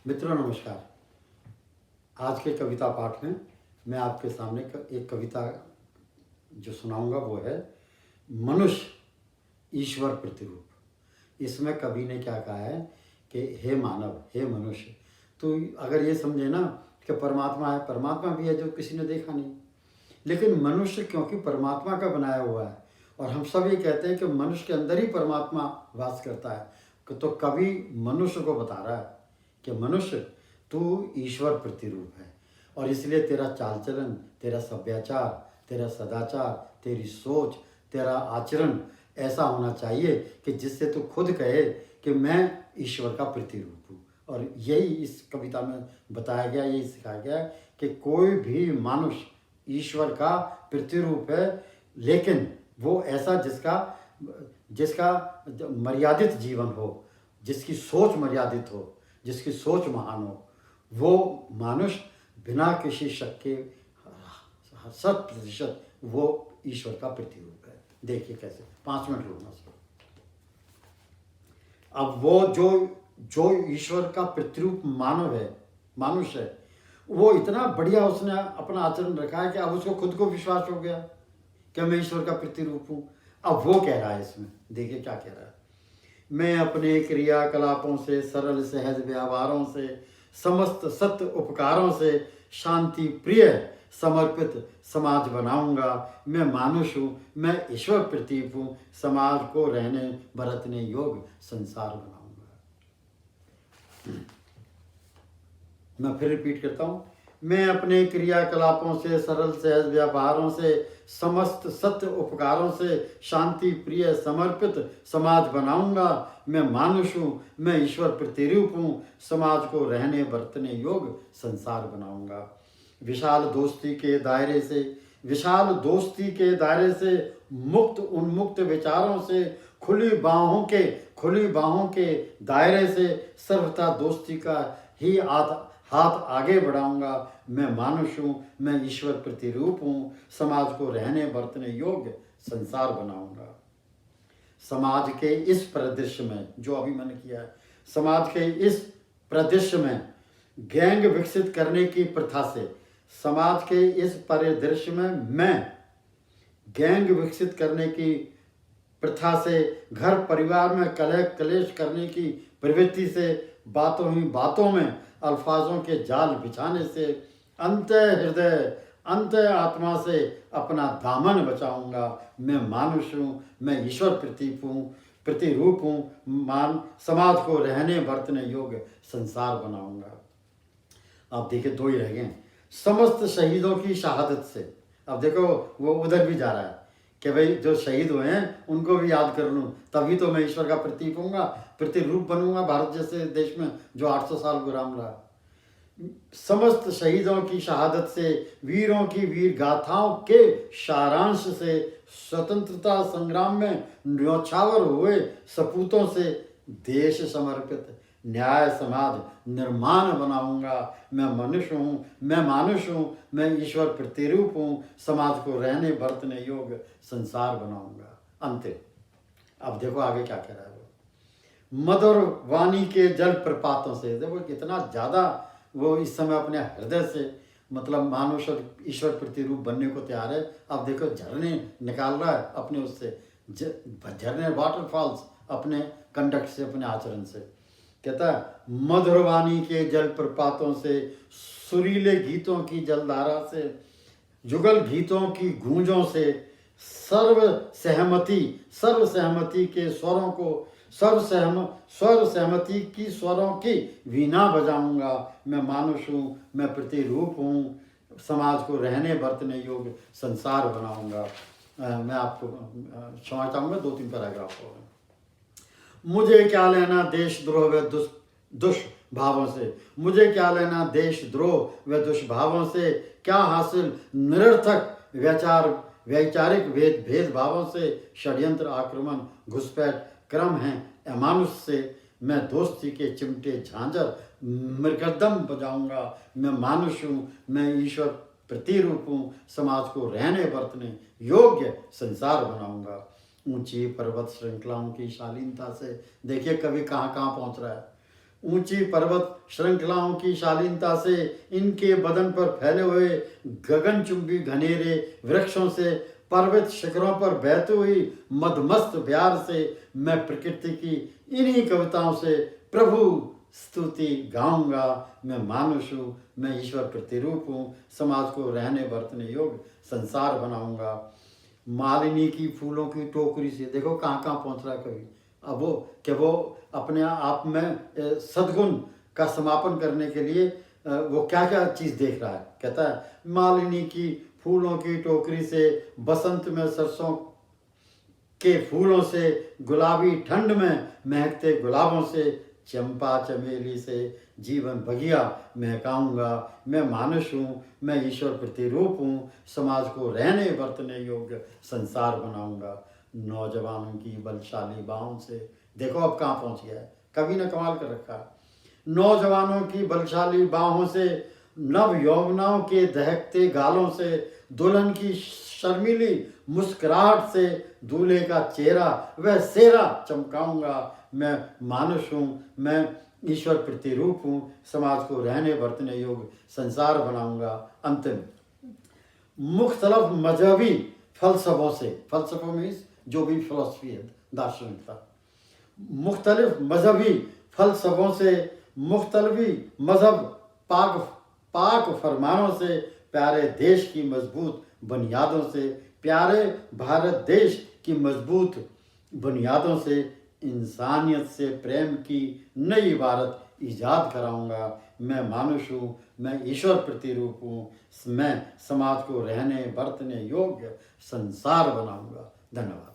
मित्रों नमस्कार। आज के कविता पाठ में मैं आपके सामने एक कविता जो सुनाऊंगा वो है मनुष्य ईश्वर प्रतिरूप। इसमें कवि ने क्या कहा है कि हे मानव, हे मनुष्य, तो अगर ये समझे ना कि परमात्मा है, परमात्मा भी है जो किसी ने देखा नहीं, लेकिन मनुष्य क्योंकि परमात्मा का बनाया हुआ है और हम सब ये कहते हैं कि मनुष्य के अंदर ही परमात्मा वास करता है, तो कवि मनुष्य को बता रहा है कि मनुष्य तू ईश्वर प्रतिरूप है और इसलिए तेरा चाल चलन, तेरा सभ्याचार, तेरा सदाचार, तेरी सोच, तेरा आचरण ऐसा होना चाहिए कि जिससे तू खुद कहे कि मैं ईश्वर का प्रतिरूप हूँ। और यही इस कविता में बताया गया, यही सिखाया गया कि कोई भी मनुष्य ईश्वर का प्रतिरूप है, लेकिन वो ऐसा जिसका जिसका मर्यादित जीवन हो, जिसकी सोच मर्यादित हो, जिसकी सोच महान हो, वो मनुष्य बिना किसी शक के 100% वो ईश्वर का प्रतिरूप है। देखिए कैसे, 5 मिनट रुकना सर। अब वो जो ईश्वर का प्रतिरूप मानव है, मनुष्य है, वो इतना बढ़िया उसने अपना आचरण रखा है कि अब उसको खुद को विश्वास हो गया कि मैं ईश्वर का प्रतिरूप हूँ। अब वो कह रहा है इसमें, देखिए क्या कह रहा है। मैं अपने क्रियाकलापों से, सरल सहज व्यवहारों से, समस्त सत्य उपकारों से शांति प्रिय समर्पित समाज बनाऊंगा। मैं मानुष हूँ, मैं ईश्वर प्रतीक हूँ, समाज को रहने बरतने योग संसार बनाऊंगा। मैं फिर रिपीट करता हूँ। मैं अपने क्रियाकलापों से, सरल सहज व्यवहारों से, समस्त सत्य उपकारों से शांति प्रिय समर्पित समाज बनाऊंगा। मैं मानुष हूँ, मैं ईश्वर प्रतिरूप हूँ, समाज को रहने बरतने योग संसार बनाऊंगा। विशाल दोस्ती के दायरे से मुक्त उन्मुक्त विचारों से, खुली बाहों के दायरे से सर्वथा दोस्ती का ही हाथ आगे बढ़ाऊंगा। मैं मानुष हूँ, मैं ईश्वर प्रतिरूप हूँ, समाज को रहने बरतने योग्य संसार बनाऊंगा। समाज के इस परिदृश्य में, जो अभी मैंने किया है, समाज के इस परिदृश्य में गैंग विकसित करने की प्रथा से, समाज के इस परिदृश्य में मैं गैंग विकसित करने की प्रथा से, घर परिवार में कलह कलेश करने की प्रवृत्ति से, बातों ही बातों में अल्फाजों के जाल बिछाने से, अंत हृदय अंत आत्मा से अपना दामन बचाऊंगा। मैं मानुष हूँ, मैं ईश्वर प्रतिरूप हूँ, समाज को रहने बरतने योग्य संसार बनाऊंगा। अब देखिए 2 ही रह गए। समस्त शहीदों की शहादत से, अब देखो वो उधर भी जा रहा है कि भाई जो शहीद हुए हैं उनको भी याद कर लूँ, तभी तो मैं ईश्वर का प्रतीक होऊंगा, प्रतिरूप बनूंगा भारत जैसे देश में जो 800 साल गुलाम रहा। समस्त शहीदों की शहादत से, वीरों की वीर गाथाओं के सारांश से, स्वतंत्रता संग्राम में न्यौछावर हुए सपूतों से देश समर्पित न्याय समाज निर्माण बनाऊंगा। मैं मानुष हूँ, मैं ईश्वर प्रतिरूप हूँ, समाज को रहने बरतने योग्य संसार बनाऊंगा। अंतिम, अब देखो आगे क्या कह रहा है वो। मधुर वाणी के जल प्रपातों से, देखो कितना ज़्यादा वो इस समय अपने हृदय से मतलब मानुष और ईश्वर प्रतिरूप बनने को तैयार है। अब देखो झरने निकाल रहा है अपने उससे, झरने वाटरफॉल्स अपने कंडक्ट से, अपने आचरण से। कहता है मधुरवाणी के जल प्रपातों से, सुरीले गीतों की जलधारा से, जुगल गीतों की गूंजों से, सर्व सहमति के स्वरों को, स्वर सहमति की स्वरों की वीणा बजाऊंगा। मैं मानुष हूँ, मैं प्रतिरूप हूँ, समाज को रहने बरतने योग्य संसार बनाऊंगा। मैं आपको क्षमा चाहूँगा, 2-3 पैराग्राफ हो गए। मुझे क्या लेना देशद्रोह व दुष्भावों से, मुझे क्या लेना देशद्रोह व दुष्भावों से, क्या हासिल निरर्थक वैचारिक भेदभावों से, षड्यंत्र आक्रमण घुसपैठ क्रम है अमानुष से। मैं दोस्ती के चिमटे झांझर मृगदम बजाऊंगा। मैं मानुष हूँ, मैं ईश्वर प्रतिरूप हूँ, समाज को रहने बरतने योग्य संसार बनाऊंगा। ऊंची पर्वत श्रृंखलाओं की शालीनता से, देखिए कवि कहाँ कहाँ पहुँच रहा है। ऊंची पर्वत श्रृंखलाओं की शालीनता से, इनके बदन पर फैले हुए गगनचुंबी घनेरे वृक्षों से, पर्वत शिखरों पर बहती हुई मदमस्त ब्यार से, मैं प्रकृति की इन्हीं कविताओं से प्रभु स्तुति गाऊंगा। मैं मानुष हूँ, मैं ईश्वर प्रतिरूप हूँ, समाज को रहने बरतने योग्य संसार बनाऊंगा। मालिनी की फूलों की टोकरी से, देखो कहाँ कहाँ पहुँच रहा है कवि। अब वो अपने आप में सद्गुण का समापन करने के लिए वो क्या क्या चीज़ देख रहा है। कहता है मालिनी की फूलों की टोकरी से, बसंत में सरसों के फूलों से, गुलाबी ठंड में महकते गुलाबों से, चंपा चमेली से जीवन बगिया महकाऊंगा। मैं मानुष हूँ, मैं ईश्वर प्रतिरूप हूँ, समाज को रहने बरतने योग्य संसार बनाऊंगा। नौजवानों की बलशाली बाहों से, देखो अब कहाँ पहुँच गया है, कवि ने कमाल कर रखा है। नौजवानों की बलशाली बाहों से, नव यौवनाओं के दहकते गालों से, दुल्हन की शर्मीली मुस्कुराहट से, दूल्हे का चेहरा वह सेहरा चमकाऊंगा। मैं मानुष हूँ, मैं ईश्वर प्रतिरूप हूँ, समाज को रहने बरतने योग्य संसार बनाऊंगा। अंतिम मुख्तलिफ मजहबी फलसफों से, फलसफों में जो भी फिलॉसफी है, दार्शनिकता, मुख्तलिफ मजहबी फलसफों से, मुख्तलिफ मजहब पाक फरमानों से, प्यारे देश की मजबूत बुनियादों से, प्यारे भारत देश की मजबूत बुनियादों से, इंसानियत से प्रेम की नई इबारत ईजाद कराऊंगा। मैं मानुष हूँ, मैं ईश्वर प्रतिरूप हूँ, मैं समाज को रहने बरतने योग्य संसार बनाऊंगा। धन्यवाद।